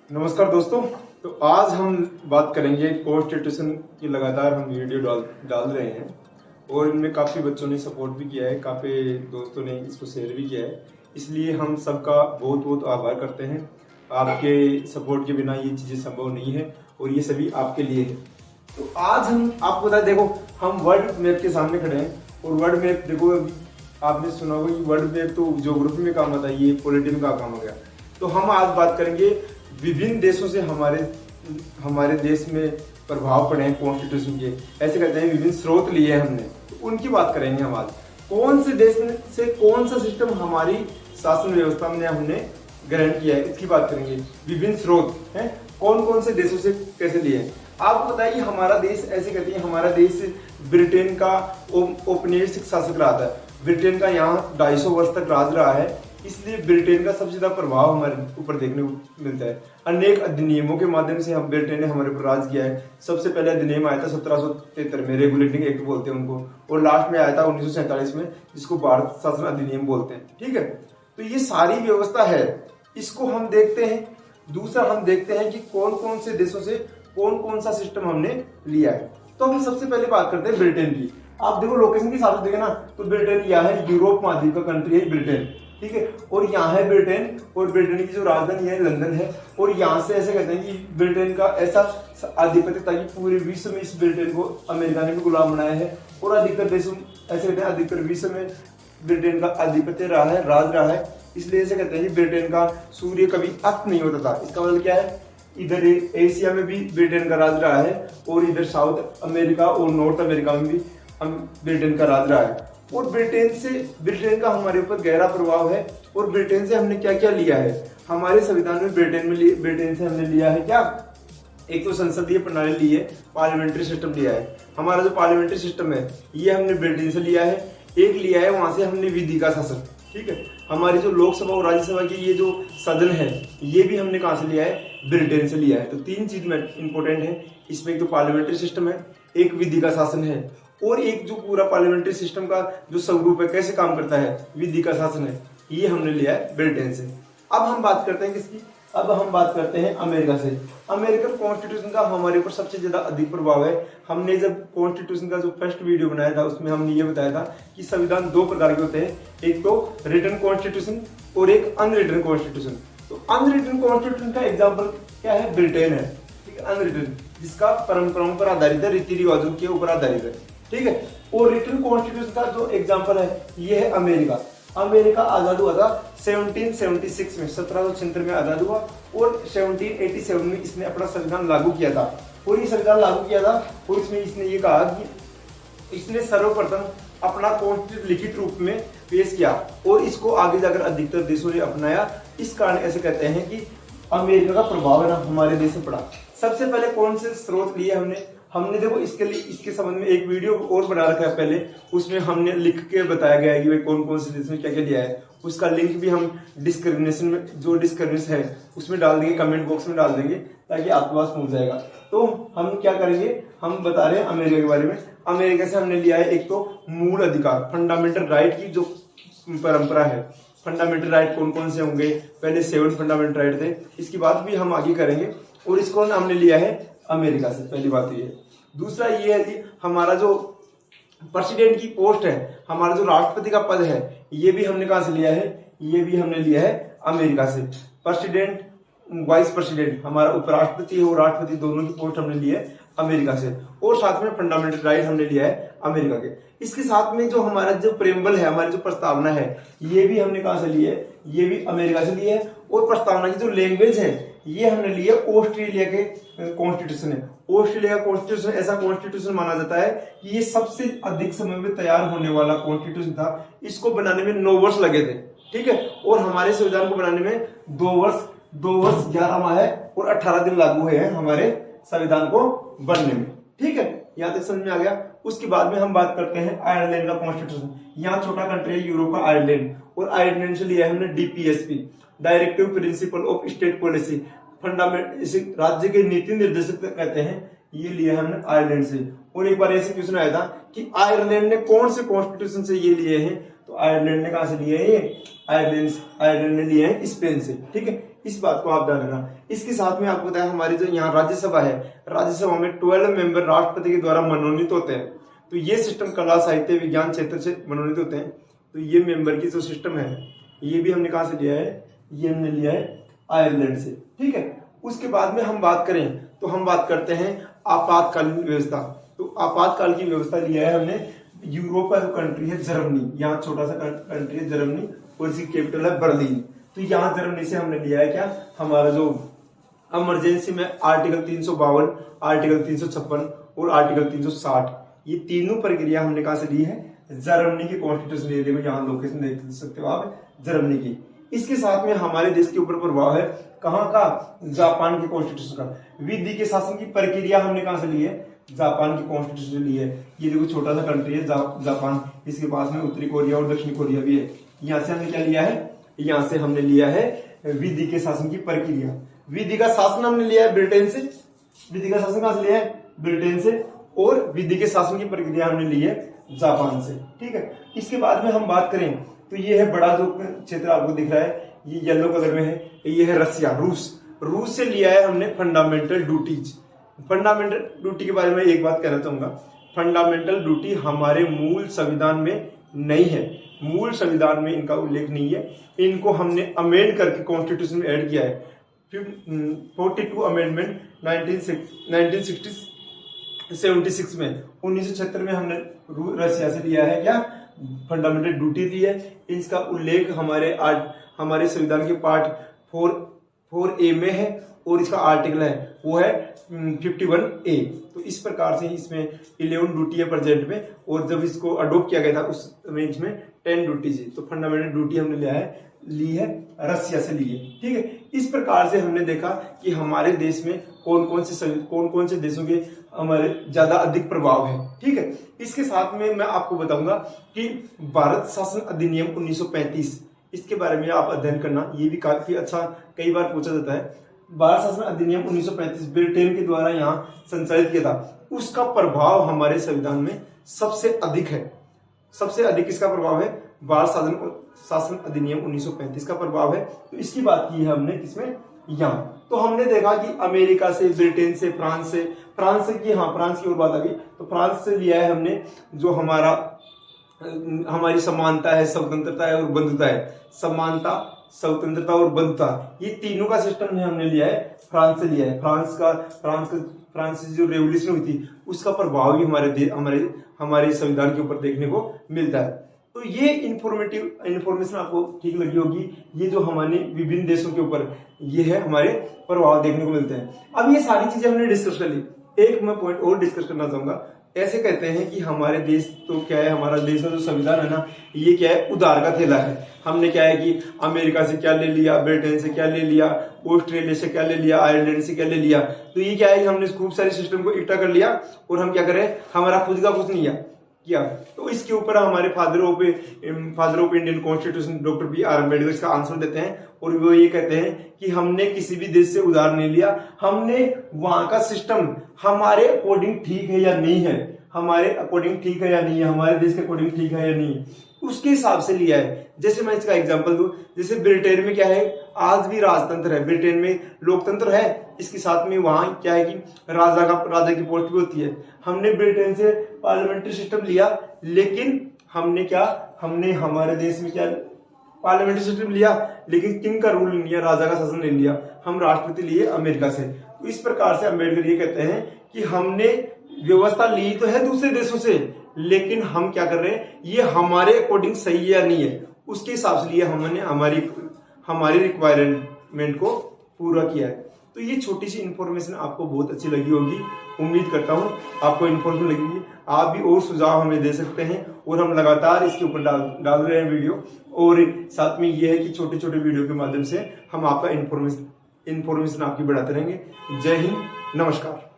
नमस्कार दोस्तों। तो आज हम बात करेंगे कॉन्स्टिट्यूशन की। लगातार हम वीडियो डाल रहे हैं और इनमें काफ़ी बच्चों ने सपोर्ट भी किया है, काफ़ी दोस्तों ने इसको शेयर भी किया है। इसलिए हम सबका बहुत बहुत आभार करते हैं। आपके सपोर्ट के बिना ये चीज़ें संभव नहीं है और ये सभी आपके लिए है। तो आज हम आपको बता, देखो हम वर्ल्ड मैप के सामने खड़े हैं और वर्ल्ड मैप देखो, अभी आपने सुना होगा कि वर्ल्ड मैप तो ज्योग्राफी में काम आता है, ये पॉलिटी में काम हो गया। तो हम आज बात करेंगे विभिन्न देशों से हमारे देश में प्रभाव पड़े हैं कॉन्स्टिट्यूशन के। ऐसे कहते हैं विभिन्न स्रोत लिए हैं हमने, तो उनकी बात करेंगे हम आज। कौन से देश से कौन सा सिस्टम हमारी शासन व्यवस्था में हमने ग्रहण किया है, इसकी बात करेंगे। विभिन्न स्रोत हैं, कौन कौन से देशों से कैसे लिए हैं। आपको पता है कि हमारा देश, ऐसे कहते हैं हमारा देश ब्रिटेन का औपनिवेशिक शासक रहा था। ब्रिटेन का यहाँ 250 वर्ष तक राज रहा है, इसलिए ब्रिटेन का सबसे ज्यादा प्रभाव हमारे ऊपर देखने को मिलता है। अनेक अधिनियमों के माध्यम से हम ब्रिटेन ने हमारे ऊपर राज किया है। सबसे पहले अधिनियम आया था 1773 में, रेगुलेटिंग एक्ट बोलते हैं उनको, और लास्ट में आया था 1947 में, जिसको भारत शासन अधिनियम बोलते हैं। ठीक है, तो ये सारी व्यवस्था है, इसको हम देखते हैं। दूसरा हम देखते हैं कि कौन कौन से देशों से कौन कौन सा सिस्टम हमने लिया है। तो हम सबसे पहले बात करते हैं ब्रिटेन की। आप देखो लोकेशन के हिसाब से देखें ना, तो ब्रिटेन यह है, यूरोप महाद्वीप का कंट्री है ब्रिटेन। ठीक है, और यहाँ है ब्रिटेन, और ब्रिटेन की जो राजधानी है लंदन है। और यहाँ से ऐसे कहते हैं कि ब्रिटेन का ऐसा आधिपत्य था कि पूरे विश्व में इस ब्रिटेन को अमेरिका ने भी गुलाम बनाया है। और अधिकतर देशों, ऐसे कहते हैं अधिकतर विश्व में ब्रिटेन का आधिपत्य रहा है, राज रहा है। इसलिए ऐसे कहते हैं कि ब्रिटेन का सूर्य कभी अस्त नहीं होता था। इसका मतलब क्या है, इधर एशिया में भी ब्रिटेन का राज रहा है, और इधर साउथ अमेरिका और नॉर्थ अमेरिका में भी ब्रिटेन का राज रहा है। और ब्रिटेन का हमारे ऊपर गहरा प्रभाव है। और ब्रिटेन से हमने क्या क्या लिया है हमारे संविधान में, ब्रिटेन से हमने लिया है क्या, एक तो संसदीय प्रणाली ली है, पार्लियामेंट्री सिस्टम लिया है। हमारा जो पार्लियामेंट्री सिस्टम है ये हमने ब्रिटेन से लिया है। एक लिया है वहां से हमने विधि का शासन। ठीक है, हमारी जो लोकसभा और राज्यसभा की ये जो सदन है, ये भी हमने कहां से लिया है, ब्रिटेन से लिया है। तो तीन चीज में इंपॉर्टेंट है इसमें, एक तो पार्लियामेंट्री सिस्टम है, एक विधि का शासन है, और एक जो पूरा पार्लियामेंट्री सिस्टम का जो स्वरूप है, कैसे काम करता है, विधि का शासन है, ये हमने लिया है ब्रिटेन से। अब हम बात करते हैं किसकी, अब हम बात करते हैं अमेरिका से। अमेरिकन कॉन्स्टिट्यूशन का हमारे ऊपर सबसे ज्यादा अधिक प्रभाव है। हमने जब कॉन्स्टिट्यूशन का जो फर्स्ट वीडियो बनाया था उसमें हमने ये बताया था कि संविधान दो प्रकार के होते हैं, एक तो रिटन कॉन्स्टिट्यूशन और एक अनरिटन कॉन्स्टिट्यूशन। तो अनरिटन कॉन्स्टिट्यूशन का एग्जाम्पल क्या है, ब्रिटेन है। ठीक है, अनरिटन जिसका परंपराओं पर आधारित है, रीति रिवाजों के ऊपर आधारित है। ठीक है, और रिटन कॉन्स्टिट्यूशन का जो एग्जांपल है ये है अमेरिका। अमेरिका आजाद हुआ था 1776 में, 1776 में आजाद हुआ, और 1787 में इसने अपना संविधान लागू किया था। और ये संविधान लागू किया था, और इसमें इसने ये कहा कि इसने सर्वप्रथम अपना कॉन्स्टिट्यूशन लिखित रूप में पेश किया, और इसको आगे जाकर अधिकतर देशों ने अपनाया। इस कारण ऐसे कहते हैं कि अमेरिका का प्रभाव है ना हमारे देश में पड़ा। सबसे पहले कौन से स्रोत लिए हमने देखो, इसके लिए इसके संबंध में एक वीडियो और बना रखा है पहले, उसमें हमने लिख के बताया गया है कि भाई कौन कौन से देश में क्या क्या लिया है। उसका लिंक भी हम डिस्क्रिमिनेशन में, जो डिस्क्रिमिनेशन है उसमें डाल देंगे, कमेंट बॉक्स में डाल देंगे, ताकि आपके पास पहुंच जाएगा। तो हम क्या करेंगे, हम बता रहे हैं अमेरिका के बारे में। अमेरिका से हमने लिया है एक तो मूल अधिकार, फंडामेंटल राइट की जो परंपरा है। फंडामेंटल राइट कौन कौन से होंगे, पहले 7 फंडामेंटल राइट थे, इसकी बात भी हम आगे करेंगे। और इसको हमने लिया है अमेरिका से, पहली बात ये है। दूसरा ये है कि हमारा जो प्रेसिडेंट की पोस्ट है, हमारा जो राष्ट्रपति का पद है, ये भी हमने कहां से लिया है, ये भी हमने लिया है अमेरिका से। प्रेसिडेंट, वाइस प्रेसिडेंट, हमारा उपराष्ट्रपति और राष्ट्रपति दोनों की पोस्ट हमने ली है अमेरिका से। और साथ में फंडामेंटल राइट हमने लिया है अमेरिका के। इसके साथ में जो हमारा जो प्रेम्बल है, हमारी जो प्रस्तावना है, ये भी हमने कहां से ली है, ये भी अमेरिका से ली है। और प्रस्तावना की जो लैंग्वेज है ये हमने लिया ऑस्ट्रेलिया के कॉन्स्टिट्यूशन है। ऑस्ट्रेलिया का कॉन्स्टिट्यूशन ऐसा कॉन्स्टिट्यूशन माना जाता है कि ये सबसे अधिक समय में तैयार होने वाला कॉन्स्टिट्यूशन था। इसको बनाने में 9 वर्ष लगे थे। ठीक है, और हमारे संविधान को बनाने में 2 वर्ष 11 माह और 18 दिन लागू हुए हैं हमारे संविधान को बनने में। ठीक है, यहाँ तक समझ में आ गया। उसके बाद में हम बात करते हैं आयरलैंड का कॉन्स्टिट्यूशन। यहाँ छोटा कंट्री है यूरोप का आयरलैंड, और आयरलैंड से लिया है हमने DPSP, directive principle of state policy, fundamental, इसे राज्य के नीति निर्देशक कहते हैं, ये लिया है हमने आयरलैंड से। और एक बार ऐसे क्वेश्चन आया था कि आयरलैंड ने कौन से कॉन्स्टिट्यूशन से ये लिए हैं, तो आयरलैंड ने कहां से लिए हैं, आयरलैंड ने लिए हैं स्पेन से। ठीक है, इस बात को आप ध्यान रखना। इसके साथ में आपको बताया हमारी जो यहाँ राज्यसभा है, राज्यसभा में 12 मेंबर राष्ट्रपति के द्वारा मनोनीत होते हैं। तो ये सिस्टम कला साहित्य विज्ञान क्षेत्र से मनोनीत होते हैं। तो ये मेंबर की जो सिस्टम है ये भी हमने कहाँ से लिया है, ये हमने लिया है आयरलैंड से, ठीक है। उसके बाद में हम बात करें तो हम बात करते हैं आपातकालीन व्यवस्था। तो आपातकाल की व्यवस्था लिया है हमने यूरोप का जो कंट्री है जर्मनी, यहाँ छोटा सा कंट्री है जर्मनी और इसकी कैपिटल है बर्लिन। तो यहाँ जर्मनी से हमने लिया है क्या, हमारा जो इमरजेंसी में आर्टिकल 352, आर्टिकल 356 और आर्टिकल 360, ये तीनों प्रक्रिया हमने कहा से ली है, जर्मनी की कॉन्स्टिट्यूशन ले देखो, यहाँ लोकेशन देख सकते हो आप जर्मनी की। इसके साथ में हमारे देश के ऊपर प्रभाव है कहाँ का, जापान के कॉन्स्टिट्यूशन का। विधि के शासन की प्रक्रिया हमने कहां से ली है, जापान की कॉन्स्टिट्यूशन से ली है। ये देखो छोटा सा कंट्री है जापान, इसके पास में उत्तरी कोरिया और दक्षिणी कोरिया भी है। यहाँ से हमने क्या लिया है, यहाँ से हमने लिया है विधि के शासन की प्रक्रिया। विधि का शासन हमने लिया है ब्रिटेन से, विधि का शासन कहां से लिया है, ब्रिटेन से, और विधि के शासन की प्रक्रिया हमने ली है जापान से, ठीक है। इसके बाद में हम बात करें तो ये है बड़ा जो क्षेत्र आपको दिख रहा है, ये येलो कलर में है, ये है रसिया, रूस से लिया है हमने फंडामेंटल ड्यूटीज। फंडामेंटल ड्यूटी के बारे में एक बात कहना चाहूंगा, फंडामेंटल ड्यूटी हमारे मूल संविधान में नहीं है, मूल संविधान में इनका उल्लेख नहीं है। इनको हमने अमेंड करके कॉन्स्टिट्यूशन में ऐड किया है। 42 अमेंडमेंट 1976 में 1976 में हमने रसिया से लिया है क्या, फंडामेंटल ड्यूटी दी है। इसका उल्लेख हमारे संविधान के पार्ट 4A में है और इसका आर्टिकल है वो है 51A। तो इस प्रकार से इसमें 11 ड्यूटी है प्रेजेंट में, और जब इसको अडोप्ट किया गया था उस रेंज में 10 ड्यूटी थी। तो फंडामेंटल ड्यूटी हमने ली है रसिया से ली है, ठीक है। इस प्रकार से हमने देखा कि हमारे देश में कौन कौन से देशों के हमारे ज्यादा अधिक प्रभाव है, ठीक है। इसके साथ में मैं आपको बताऊंगा कि भारत शासन अधिनियम 1935, इसके बारे में आप अध्ययन करना, ये भी काफी अच्छा कई बार पूछा जाता है। भारत शासन अधिनियम 1935 ब्रिटेन के द्वारा यहाँ संचालित किया था, उसका प्रभाव हमारे संविधान में सबसे अधिक है। सबसे अधिक इसका प्रभाव है भारत शासन अधिनियम 1935 का प्रभाव है। तो इसकी बात की है हमने किसमें, यहाँ। तो हमने देखा कि अमेरिका से, ब्रिटेन से, फ्रांस की ओर बात आ गई। तो फ्रांस से लिया है हमने जो हमारी समानता है, स्वतंत्रता है और बंधुता है। समानता, स्वतंत्रता और बंधुता, ये तीनों का सिस्टम हमने लिया है, फ्रांस से लिया है। फ्रांस से जो रेवोल्यूशन हुई थी उसका प्रभाव भी हमारे संविधान के ऊपर देखने को मिलता है। तो ये इंफॉर्मेशन आपको ठीक लगी होगी। ये जो हमारे विभिन्न देशों के ऊपर ये है हमारे प्रभाव देखने को मिलते हैं। अब ये सारी चीजें हमने डिस्कस कर ली, एक मैं पॉइंट और डिस्कस करना चाहूंगा। ऐसे कहते हैं कि हमारे देश तो क्या है, हमारा देश का जो संविधान है ना, ये क्या है, उधार का थैला है। हमने क्या है कि अमेरिका से क्या ले लिया, ब्रिटेन से क्या ले लिया, ऑस्ट्रेलिया से क्या ले लिया, आयरलैंड से क्या ले लिया। तो ये क्या है कि हमने खूब सारे सिस्टम को इकट्ठा कर लिया और हम क्या करें, हमारा खुद का कुछ नहीं किया। तो इसके ऊपर हमारे father of Indian constitution doctor B.R. Ambedkar इसका आंसर देते हैं, और वो ये कहते हैं कि हमने किसी भी देश से उधार नहीं लिया, हमने वहां का सिस्टम हमारे अकॉर्डिंग ठीक है या नहीं है, हमारे अकॉर्डिंग ठीक है या नहीं है, हमारे देश के अकॉर्डिंग ठीक है या नहीं है, उसके हिसाब से लिया है। जैसे मैं इसका एग्जांपल दूं, जैसे ब्रिटेन में क्या है, आज भी राजतंत्र है, ब्रिटेन में लोकतंत्र है, इसके साथ में वहां क्या है कि राजा की पोस्ट भी होती है। हमने ब्रिटेन से पार्लियामेंट्री सिस्टम लिया, लेकिन हमने हमारे देश में क्या पार्लियामेंट्री सिस्टम लिया, लेकिन किंग का रूल नहीं लिया, राजा का शासन नहीं लिया, हम राष्ट्रपति लिए अमेरिका से। तो इस प्रकार से अम्बेडकर ये कहते हैं कि हमने व्यवस्था ली तो है दूसरे देशों से, लेकिन हम क्या कर रहे हैं, ये हमारे अकॉर्डिंग सही है या नहीं है, उसके हिसाब से लिए हमने हमारी रिक्वायरमेंट को पूरा किया है। तो ये छोटी सी इन्फॉर्मेशन आपको बहुत अच्छी लगी होगी, उम्मीद करता हूँ आपको इन्फॉर्मेशन लगी होगी। आप भी और सुझाव हमें दे सकते हैं, और हम लगातार इसके ऊपर डाल रहे हैं वीडियो। और साथ में ये है कि छोटे छोटे वीडियो के माध्यम से हम आपका इन्फॉर्मेशन आपकी बढ़ाते रहेंगे। जय हिंद, नमस्कार।